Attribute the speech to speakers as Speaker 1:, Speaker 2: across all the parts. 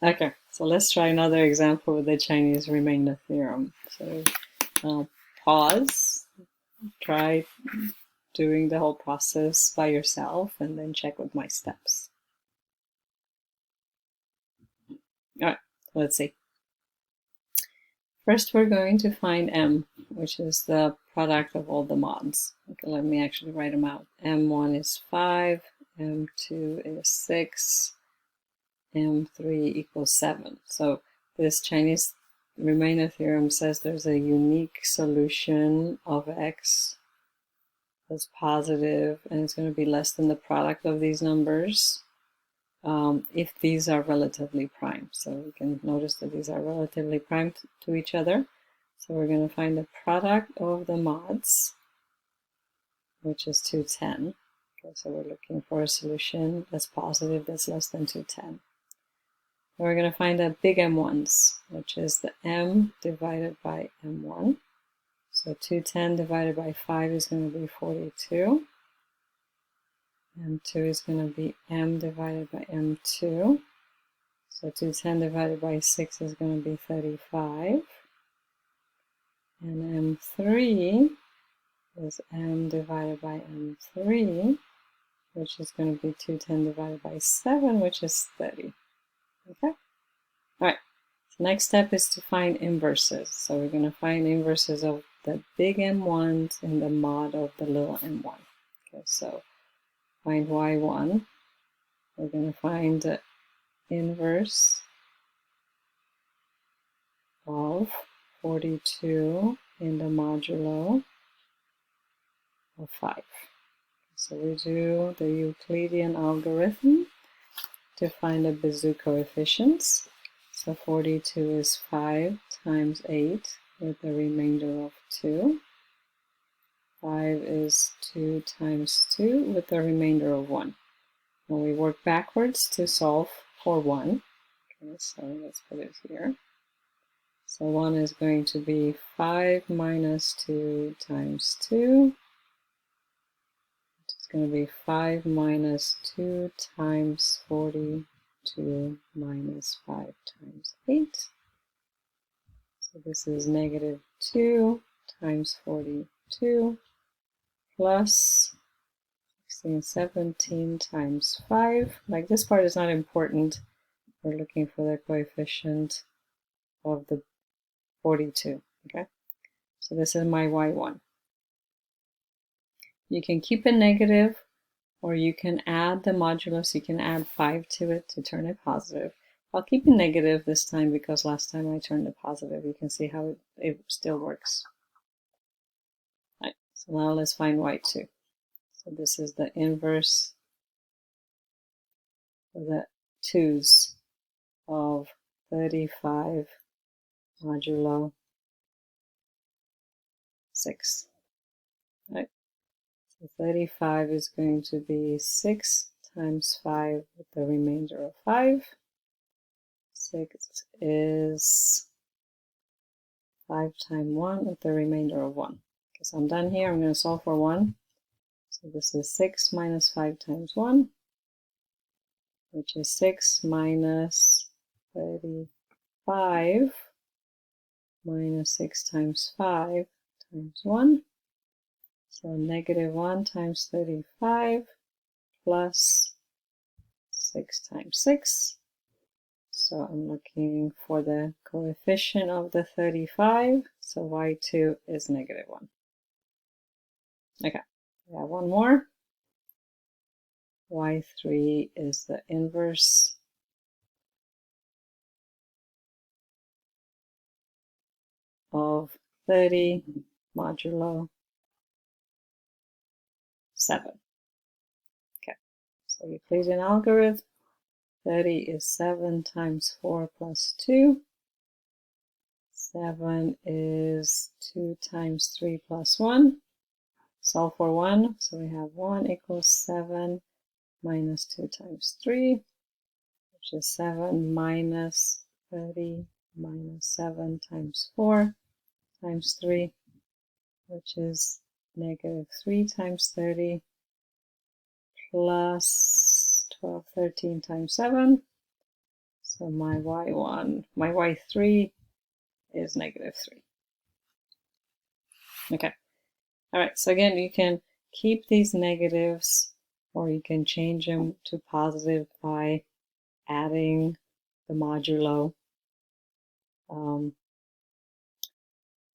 Speaker 1: Okay, so let's try another example with the Chinese remainder theorem. So pause, try doing the whole process by yourself, and then check with my steps. All right, let's see. First, we're going to find M, which is the product of all the mods. Okay, let me actually write them out. M1 is 5, M2 is 6, M3 equals 7. So this Chinese remainder theorem says there's a unique solution of x that's positive, and it's going to be less than the product of these numbers if these are relatively prime. So we can notice that these are relatively prime to each other. So we're going to find the product of the mods, which is 210. Okay, so we're looking for a solution that's positive, that's less than 210. We're going to find the big M1s, which is the M divided by M1. So 210 divided by 5 is going to be 42. M2 is going to be M divided by M2. So 210 divided by 6 is going to be 35. And M3 is M divided by M3, which is going to be 210 divided by 7, which is 30. Okay? All right. So next step is to find inverses. So we're going to find inverses of the big M1s in the mod of the little M1. Okay, so find Y1. We're going to find the inverse of 42 in the modulo of 5. So we do the Euclidean algorithm to find the Bezout coefficients. So 42 is 5 times 8 with the remainder of 2. 5 is 2 times 2 with the remainder of 1. Now we work backwards to solve for 1. Okay, so let's put it here. So 1 is going to be 5 minus 2 times 2. It's going to be 5 minus 2 times 42 minus 5 times 8. So this is negative 2 times 42 plus 16, 17 times 5. Like, this part is not important. We're looking for the coefficient of the 42, okay? So this is my y1. You can keep it negative, or you can add the modulus. You can add 5 to it to turn it positive. I'll keep it negative this time because last time I turned it positive. You can see how it still works. All right, so now let's find y2. So this is the inverse of the 2's of 35 modulo 6. Right? So 35 is going to be 6 times 5 with the remainder of 5. 6 is 5 times 1 with the remainder of 1. Okay, so I'm done here. I'm going to solve for 1. So this is 6 minus 5 times 1, which is 6 minus 35 minus 6 times 5 times 1. So negative 1 times 35 plus 6 times 6. So I'm looking for the coefficient of the 35. So y2 is negative 1. Okay, we have one more. y3 is the inverse of 30 modulo 7. Okay, so Euclidean algorithm, 30 is 7 times 4 plus 2. 7 is 2 times 3 plus 1. Solve for 1, so we have 1 equals 7 minus 2 times 3, which is 7 minus 30 minus 7 times 4 times 3, which is negative 3 times 30 plus 12, 13 times 7. So So my y1, my y3 is -3. Okay. All right, so again, you can keep these negatives or you can change them to positive by adding the modulo.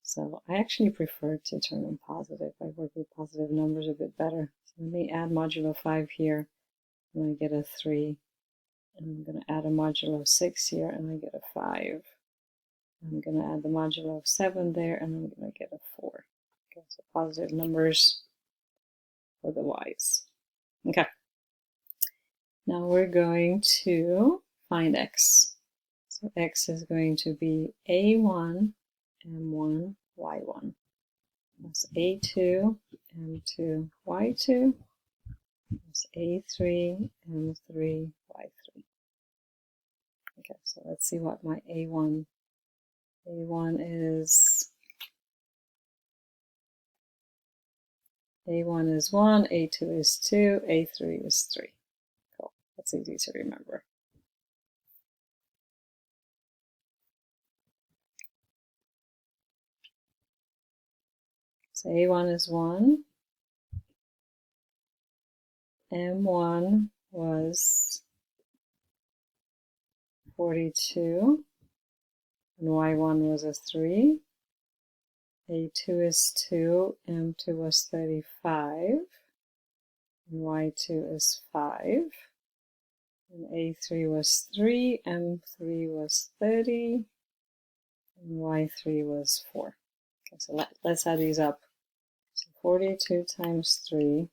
Speaker 1: So I actually prefer to turn them positive. I work with positive numbers a bit better. So let me add modulo 5 here, and I get a 3. And I'm going to add a modulo 6 here, and I get a 5. I'm going to add the modulo of 7 there, and I'm going to get a 4. Okay, so positive numbers for the y's. Okay. Now we're going to find x. So x is going to be a1, m1, y1. That's a2, m2, y2. That's a3, m3, y3. Okay, so let's see what my a1 is. A1 is 1, A2 is 2, A3 is 3. Cool. That's easy to remember. So A1 is 1. M1 was 42. And Y1 was a 3. A2 is 2. M2 was 35. And Y2 is 5. And A3 was 3. M3 was 30. And Y3 was 4. Okay, so let's add these up. So 42 times 3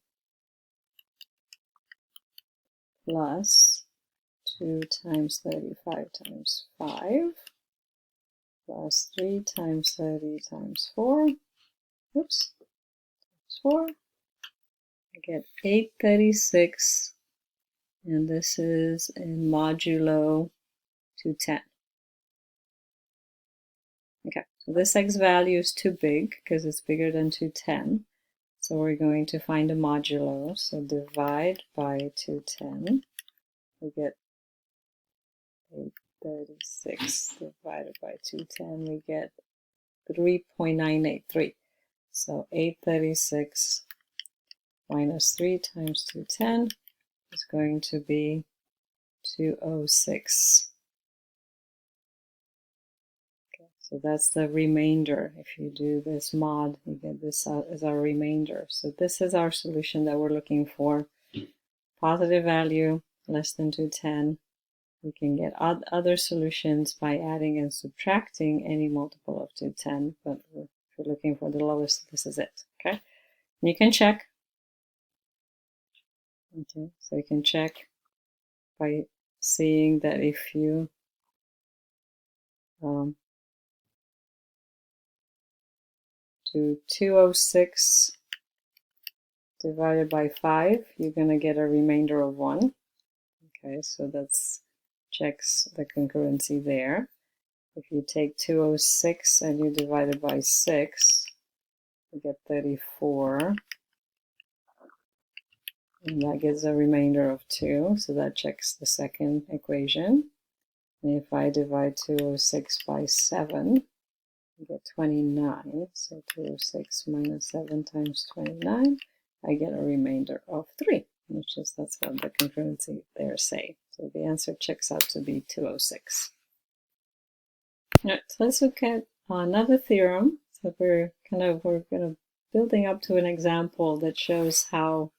Speaker 1: plus 2 times 35 times 5 plus 3 times 30 times 4. Oops, times 4. I get 836, and this is in modulo 210. Okay, so this x value is too big because it's bigger than 210. So we're going to find a modulo. So divide by 210. We get 836 divided by 210. We get 3.983. So 836 minus 3 times 210 is going to be 206. So that's the remainder. If you do this mod, you get this out as our remainder. So this is our solution that we're looking for. Positive value, less than 210. We can get other solutions by adding and subtracting any multiple of 210, but if you're looking for the lowest, this is it, okay? And you can check. Okay, so you can check by seeing that if you do 206 divided by 5, you're going to get a remainder of 1. Okay, so that's checks the congruency there. If you take 206 and you divide it by 6, you get 34. And that gives a remainder of 2, so that checks the second equation. And if I divide 206 by 7, I get 29. So 206 minus 7 times 29, I get a remainder of 3, which is, that's what the congruency there say. So the answer checks out to be 206. All right, so let's look at another theorem. So we're building up to an example that shows how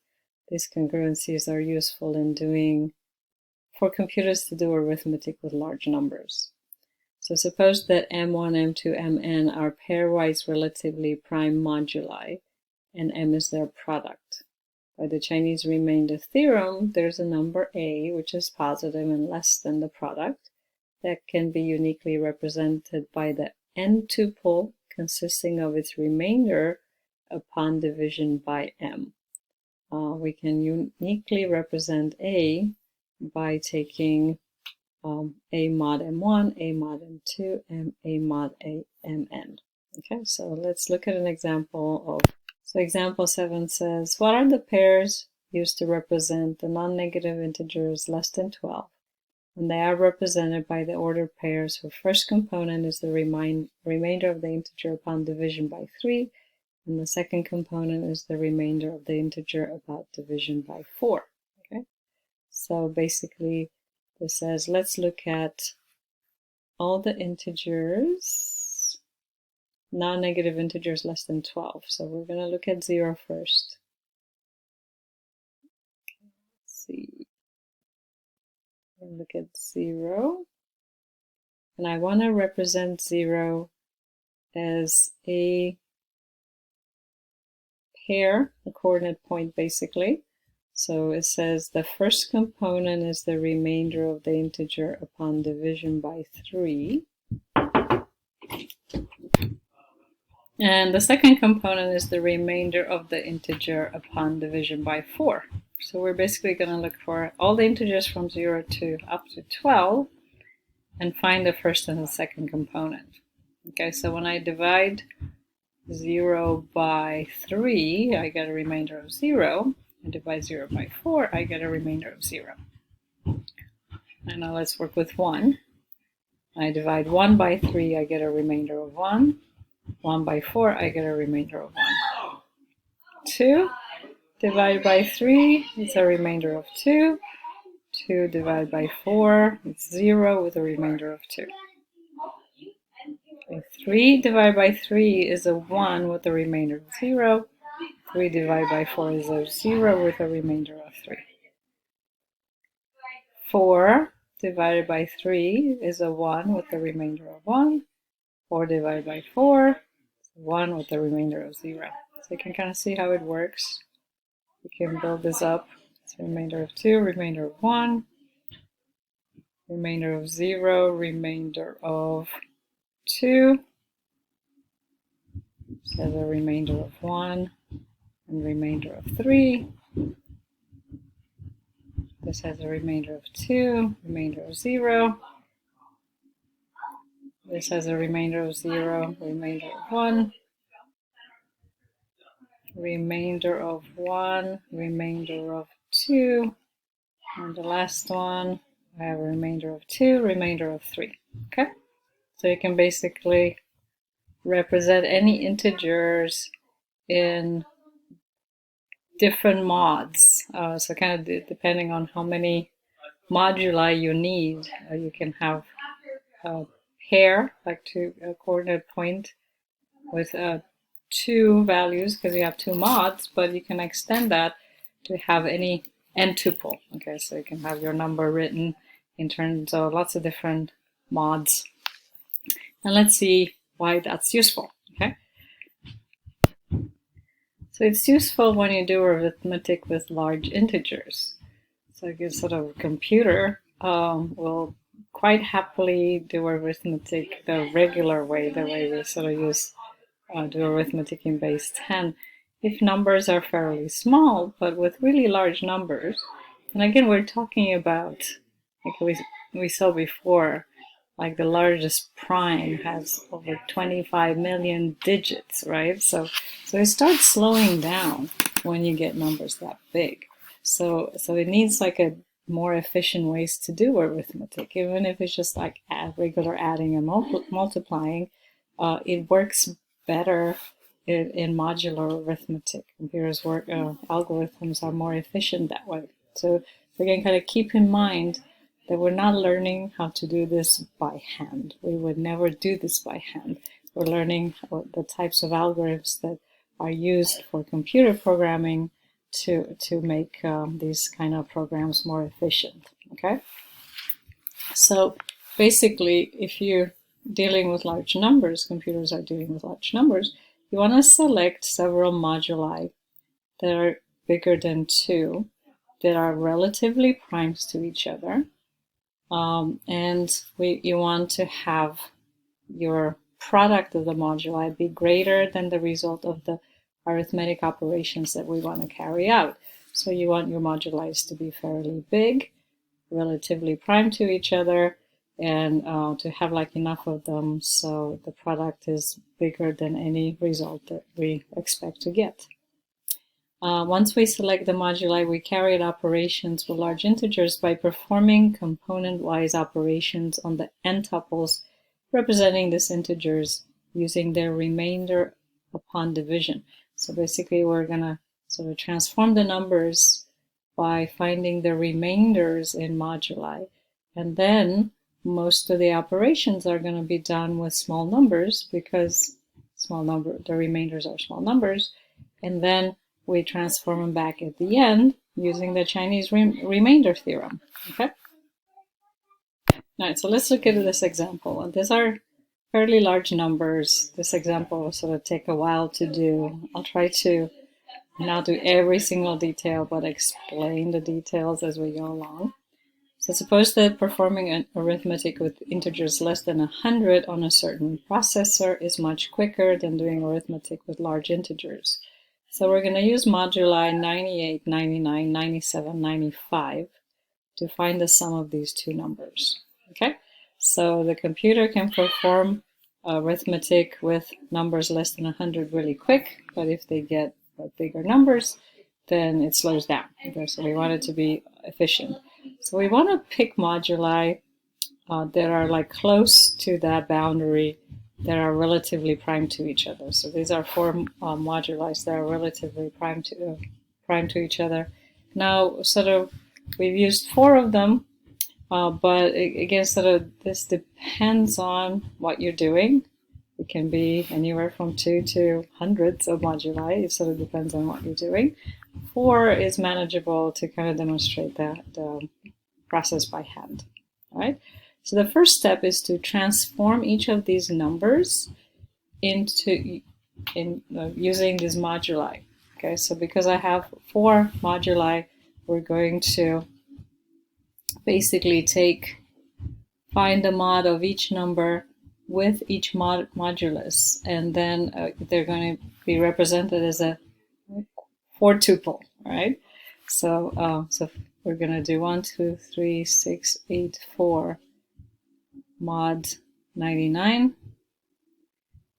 Speaker 1: these congruencies are useful in doing, for computers to do arithmetic with large numbers. So suppose that m1, m2, mn are pairwise relatively prime moduli, and m is their product. By the Chinese remainder theorem, there's a number a, which is positive and less than the product, that can be uniquely represented by the n-tuple consisting of its remainder upon division by m. We can uniquely represent a by taking a mod m1, a mod m2, and a mod mn. Okay, so let's look at an example of, so example 7 says, what are the pairs used to represent the non-negative integers less than 12 and they are represented by the ordered pairs. So first component is the remainder of the integer upon division by 3, and the second component is the remainder of the integer about division by 4. Okay, so basically this says let's look at all the integers, non-negative integers less than 12. So we're going to look at 0 first. Let's see. We'll look at 0. And I want to represent 0 as a pair, a coordinate point basically. So it says the first component is the remainder of the integer upon division by 3. And the second component is the remainder of the integer upon division by 4. So we're basically going to look for all the integers from 0 to up to 12 and find the first and the second component. Okay, so when I divide 0 by 3, I get a remainder of 0. I divide 0 by 4, I get a remainder of 0. And now let's work with 1. I divide 1 by 3, I get a remainder of 1. 1 by 4, I get a remainder of 1. 2 divided by 3, it's a remainder of 2. 2 divided by 4, it's 0 with a remainder of 2. Okay, 3 divided by 3 is a 1 with a remainder of 0. 3 divided by 4 is a 0 with a remainder of 3. 4 divided by 3 is a 1 with a remainder of 1. 4 divided by 4 is 1 with a remainder of 0. So you can kind of see how it works. You can build this up. It's a remainder of 2, remainder of 1, remainder of 0, remainder of 2. So the remainder of 1 and remainder of 3. This has a remainder of 2, remainder of 0. This has a remainder of 0, remainder of 1. Remainder of 1, remainder of 2. And the last one, I have a remainder of 2, remainder of 3. Okay? So you can basically represent any integers in different mods. So kind of depending on how many moduli you need, you can have a pair, like a coordinate point with 2 values because you have 2 mods, but you can extend that to have any n-tuple. Okay, so you can have your number written in terms of lots of different mods. And let's see why that's useful. Okay. So it's useful when you do arithmetic with large integers. So I guess sort of a computer will quite happily do arithmetic the regular way, the way we sort of do arithmetic in base 10, if numbers are fairly small, but with really large numbers. And again, we're talking about, like we saw before, like the largest prime has over 25 million digits, right? So it starts slowing down when you get numbers that big. So it needs like a more efficient ways to do arithmetic, even if it's just like regular adding and multiplying. It works better in modular arithmetic. Computers work, algorithms are more efficient that way. So again, kind of keep in mind that we're not learning how to do this by hand. We would never do this by hand. We're learning the types of algorithms that are used for computer programming to make these kind of programs more efficient. Okay? So basically, if you're dealing with large numbers, computers are dealing with large numbers, you want to select several moduli that are bigger than 2, that are relatively primes to each other. You want to have your product of the moduli be greater than the result of the arithmetic operations that we want to carry out. So you want your moduli to be fairly big, relatively prime to each other, and to have like enough of them so the product is bigger than any result that we expect to get. Once we select the moduli, we carry out operations with large integers by performing component-wise operations on the n-tuples representing these integers using their remainder upon division. So basically, we're going to sort of transform the numbers by finding the remainders in moduli. And then most of the operations are going to be done with small numbers because the remainders are small numbers. And then we transform them back at the end using the Chinese remainder theorem. Okay. All right, so let's look at this example. These are fairly large numbers. This example will sort of take a while to do. I'll try to not do every single detail, but explain the details as we go along. So suppose that performing an arithmetic with integers less than 100 on a certain processor is much quicker than doing arithmetic with large integers. So we're going to use moduli 98, 99, 97, 95 to find the sum of these two numbers. Okay, so the computer can perform arithmetic with numbers less than 100 really quick, but if they get bigger numbers, then it slows down. Okay, so we want it to be efficient. So we want to pick moduli that are like close to that boundary, that are relatively prime to each other. So these are four moduli that are relatively prime to each other. Now, sort of, we've used four of them, but again, sort of, this depends on what you're doing. It can be anywhere from 2 to hundreds of moduli. It sort of depends on what you're doing. 4 is manageable to kind of demonstrate that process by hand. All right. So the first step is to transform each of these numbers using these moduli. Okay. So because I have 4 moduli, we're going to basically find the mod of each number with each modulus, and then they're going to be represented as a 4 tuple, right? So we're going to do 1, 2, 3, 6, 8, 4 mod 99,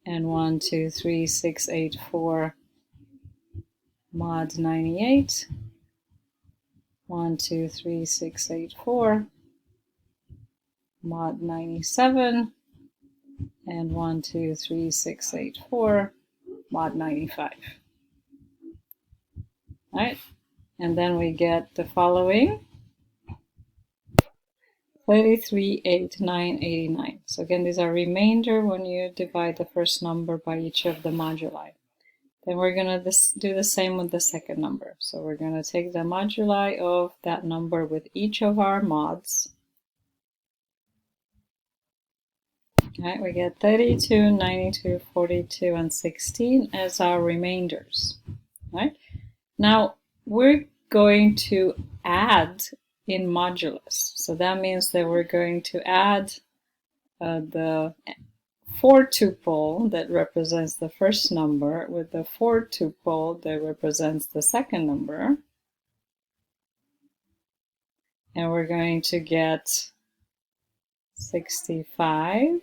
Speaker 1: and 1, 2, 3, 6, 8, 4 mod 98, 1, 2, 3, 6, 8, 4 mod 97, and 1, 2, 3, 6, 8, 4 mod 95. All right, and then we get the following: 33, 8, 9, 89. So again, these are remainder when you divide the first number by each of the moduli. Then we're going to do the same with the second number. So we're going to take the moduli of that number with each of our mods. All right, we get 32, 92, 42, and 16 as our remainders. All right. Now, we're going to add in modulus. So that means that we're going to add the 4 tuple that represents the first number with the 4 tuple that represents the second number. And we're going to get 65,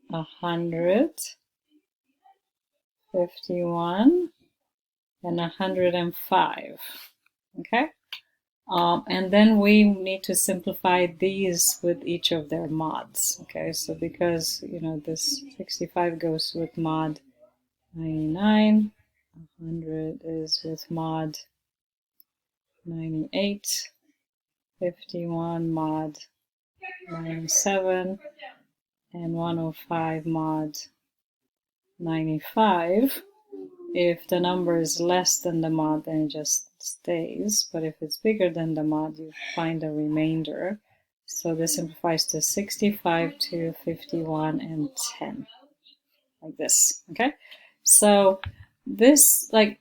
Speaker 1: 100, 51, and 105. Okay? And then we need to simplify these with each of their mods. Okay, so because, this 65 goes with mod 99, 100 is with mod 98, 51 mod 97, and 105 mod 95. If the number is less than the mod, then it just stays. But if it's bigger than the mod, you find a remainder. So this simplifies to 65, to 51, and 10. Like this. Okay? So this, like,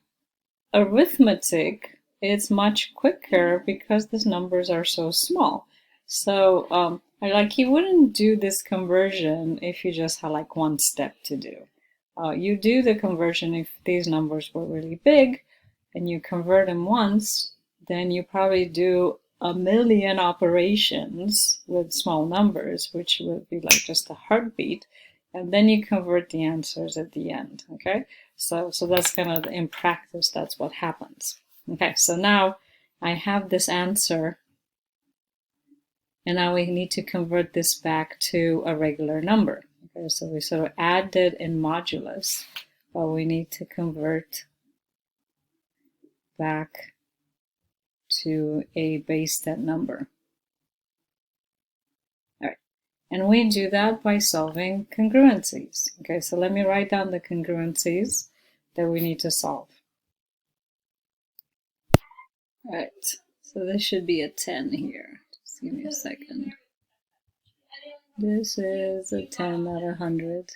Speaker 1: arithmetic, it's much quicker because these numbers are so small. So, you wouldn't do this conversion if you just had like one step to do. You do the conversion if these numbers were really big and you convert them once, then you probably do 1,000,000 operations with small numbers, which would be like just a heartbeat. And then you convert the answers at the end, okay? So that's kind of, in practice, that's what happens. Okay, so now I have this answer, and now we need to convert this back to a regular number. Okay, so we sort of add it in modulus, but we need to convert back to a base 10 number. All right, and we do that by solving congruencies. Okay, so let me write down the congruencies that we need to solve. All right, so this should be a 10 here. Just give me a second. This is a 10 out of 100.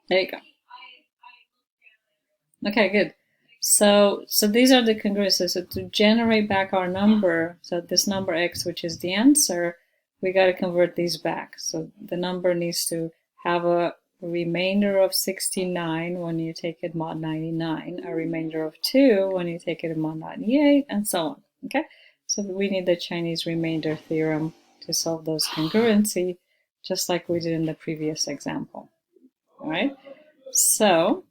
Speaker 1: There you go. Okay, good. So these are the congruences. So to generate back our number, so this number x, which is the answer, we got to convert these back. So the number needs to have a remainder of 69 when you take it mod 99, a remainder of 2 when you take it in mod 98, and so on. Okay, so we need the Chinese remainder theorem to solve those congruency, just like we did in the previous example. All right, so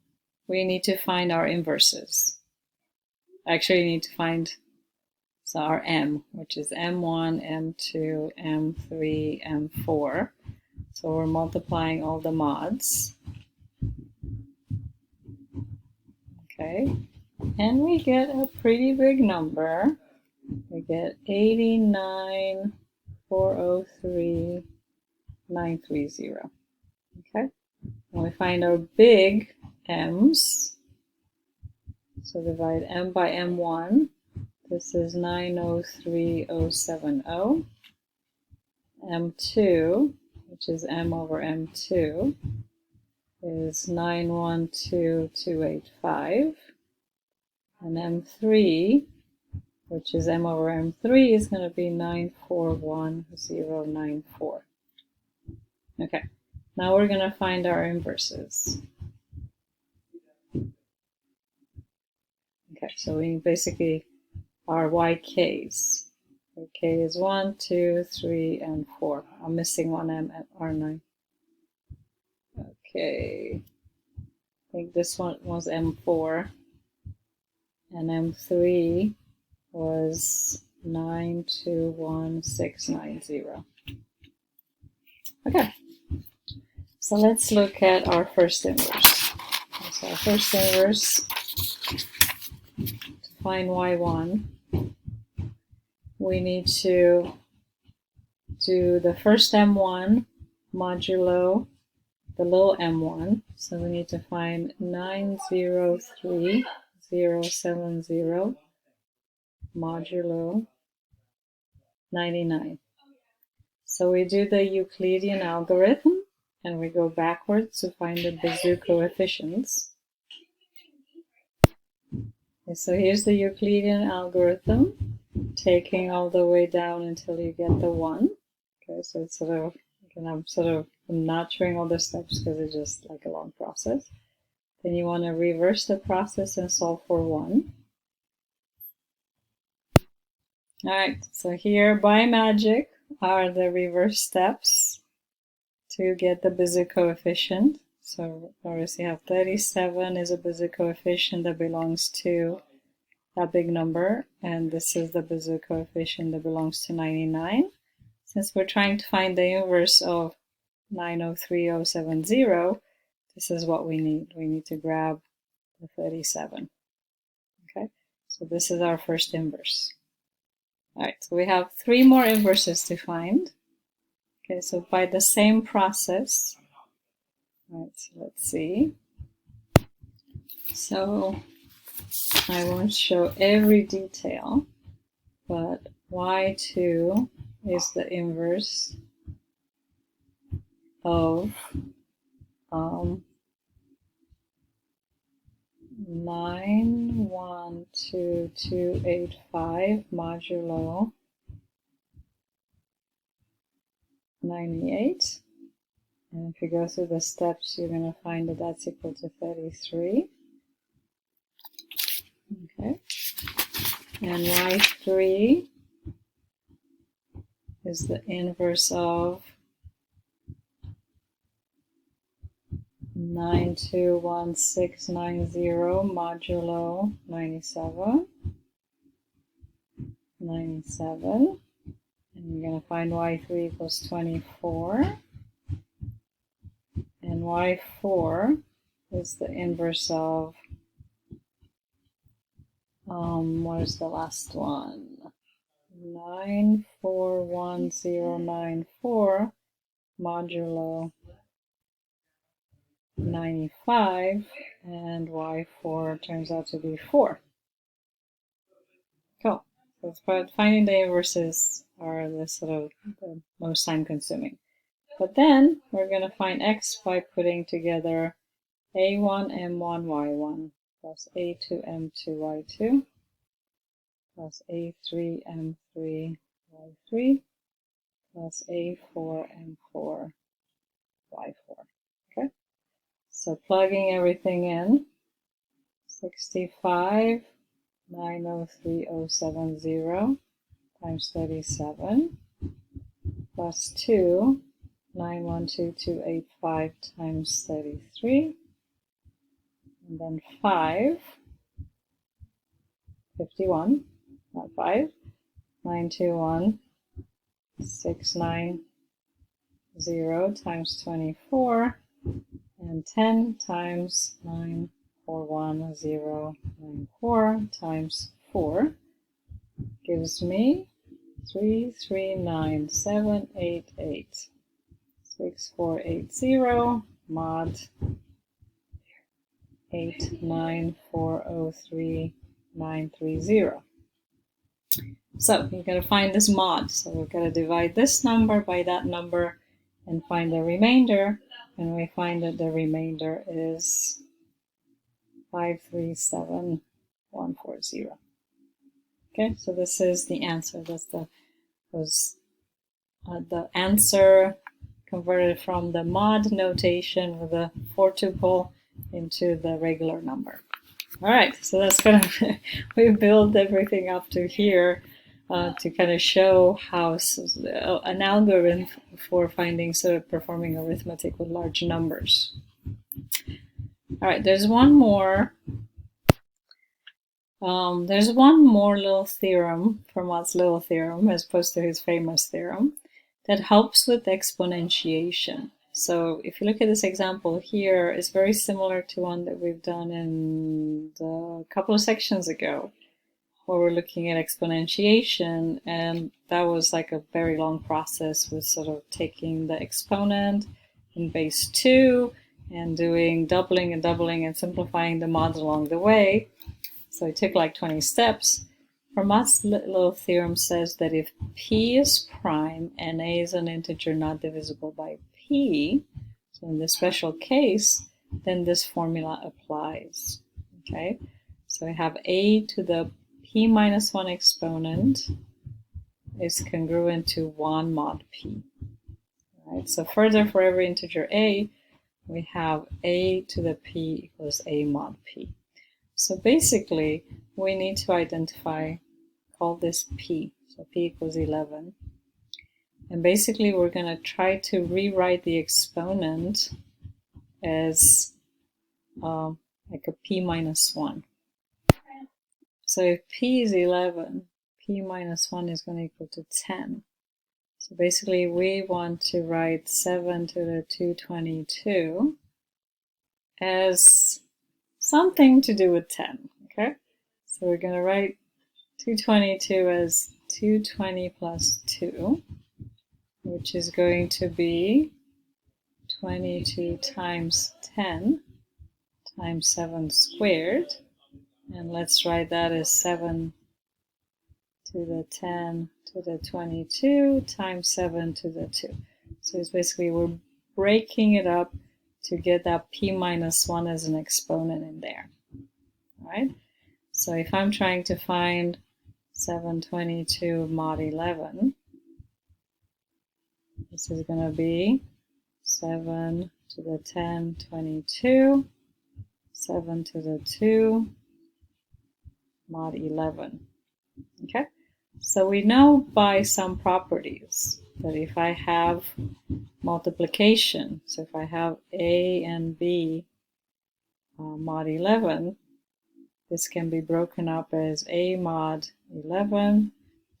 Speaker 1: we need to find our inverses. Actually, we need to find our m, which is m1, m2, m3, m4. So we're multiplying all the mods. Okay, and we get a pretty big number. We get 89,403,930. Okay, and we find our big m's. So divide m by m1. This is 903,070. m2, which is m over m2, is 912,285. And m3, which is m over m3, is going to be 941,094. Okay, now we're going to find our inverses. Okay, so we basically are yks. K is 1, 2, 3, and 4. I'm missing one m at R9. Okay, I think this one was m4, and m3 was 921,690. Okay, so let's look at our first inverse. So our first inverse, to find y1, we need to do the first m1 modulo the little m1. So we need to find 903,070 modulo 99. So we do the Euclidean algorithm, and we go backwards to find the Bezout coefficients. Okay, so here's the Euclidean algorithm, taking all the way down until you get the 1. Okay, so it's sort of, again, I'm not showing all the steps because it's just like a long process. Then you want to reverse the process and solve for 1. All right, so here by magic are the reverse steps to get the Bezout coefficient. So notice you have 37 is a Bezout coefficient that belongs to that big number, and this is the Bezout coefficient that belongs to 99. Since we're trying to find the inverse of 903,070, this is what we need. We need to grab the 37. Okay, so this is our first inverse. All right, so we have 3 more inverses to find. Okay, so by the same process, all right, so let's see. So I won't show every detail, but y2 is the inverse of 912,285 modulo 98. And if you go through the steps, you're going to find that that's equal to 33. Okay. And y3 is the inverse of 921690 modulo 97. 97. And you're going to find y3 equals 24. And y4 is the inverse of, what is the last one? 941094 modulo 95, and y4 turns out to be 4. Cool. So finding the inverses are the sort of the most time consuming. But then we're going to find x by putting together a1, m1, y1 plus a2, m2, y2 plus a3, m3, y3 plus a4, m4, y4. Okay? So plugging everything in, 65, 903070 times 37 plus 2, 912285 times 33, and then 5, 51, not 5, 921690 times 24, and 10 times 941094 times 4 gives me 339,788. 6480 mod 89403,930. So you're going to find this mod. So we're going to divide this number by that number and find the remainder. And we find that the remainder is 537140. Okay, so this is the answer. That's the answer converted from the mod notation with a 4-tuple into the regular number. All right, so that's kind of, we build everything up to here to kind of show how an algorithm for finding performing arithmetic with large numbers. All right, there's one more. There's one more little theorem, Fermat's little theorem, as opposed to his famous theorem, that helps with exponentiation. So if you look at this example here, it's very similar to one that we've done in a couple of sections ago, where we're looking at exponentiation, and that was like a very long process with sort of taking the exponent in base 2 and doing doubling and doubling and simplifying the mods along the way. So it took like 20 steps. Fermat's little theorem says that if p is prime and a is an integer not divisible by p, so in this special case, then this formula applies. Okay, so I have a to the p minus 1 exponent is congruent to 1 mod p. All right, so further, for every integer a, we have a to the p equals a mod p. So basically, we need to identify, call this p, so p equals 11. And basically, we're going to try to rewrite the exponent as like a p minus 1. So if p is 11, p minus 1 is going to equal to 10. So basically, we want to write 7 to the 222 as something to do with 10, okay? So we're going to write 222 as 220 plus 2, which is going to be 22 times 10 times 7 squared. And let's write that as 7 to the 10 to the 22 times 7 to the 2. So it's basically we're breaking it up to get that p minus 1 as an exponent in there. All right? So if I'm trying to find 722 mod 11, this is going to be 7 to the 10, 22, 7 to the 2, mod 11. Okay? So we know by some properties that if I have multiplication, so if I have A and B mod 11, this can be broken up as A mod 11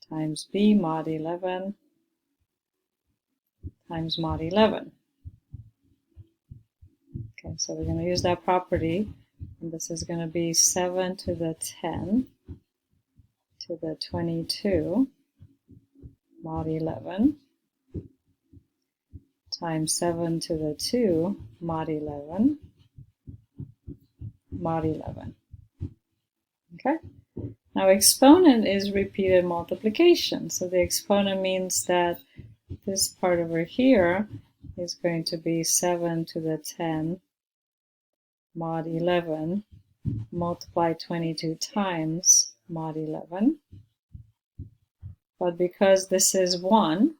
Speaker 1: times B mod 11 times mod 11. Okay, so we're going to use that property, and this is going to be 7 to the 10 to the 22 mod 11 times 7 to the 2 mod 11 mod 11. Okay? Now exponent is repeated multiplication. So the exponent means that this part over here is going to be 7 to the 10 mod 11 multiplied 22 times mod 11. But because this is 1,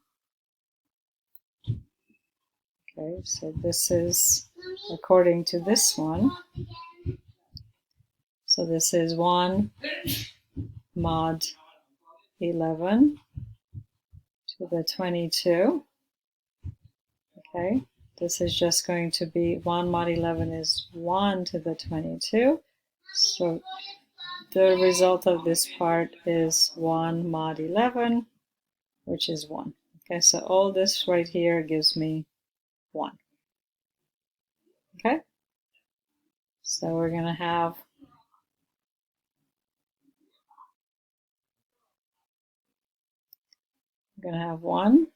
Speaker 1: okay, so this is according to this one. So this is 1 mod 11 to the 22. Okay, this is just going to be 1 mod 11 is 1 to the 22. So the result of this part is 1 mod 11, which is 1. Okay, so all this right here gives me 1. Okay, so we're going to have I'm going to have 1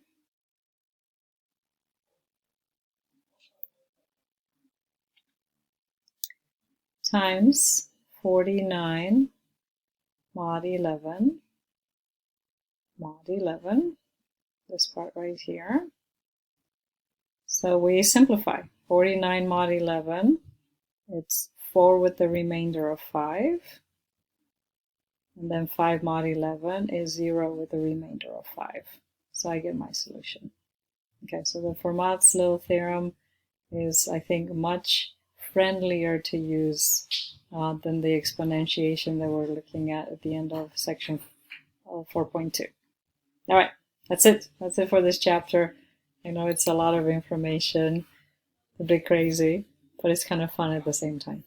Speaker 1: times 49 mod 11 mod 11, this part right here. So we simplify. 49 mod 11, it's 4 with the remainder of 5. And then 5 mod 11 is 0 with the remainder of 5. So I get my solution. Okay, so the Fermat's little theorem is, I think, much friendlier to use than the exponentiation that we're looking at the end of section 4.2. All right, that's it. That's it for this chapter. I know it's a lot of information, a bit crazy, but it's kind of fun at the same time.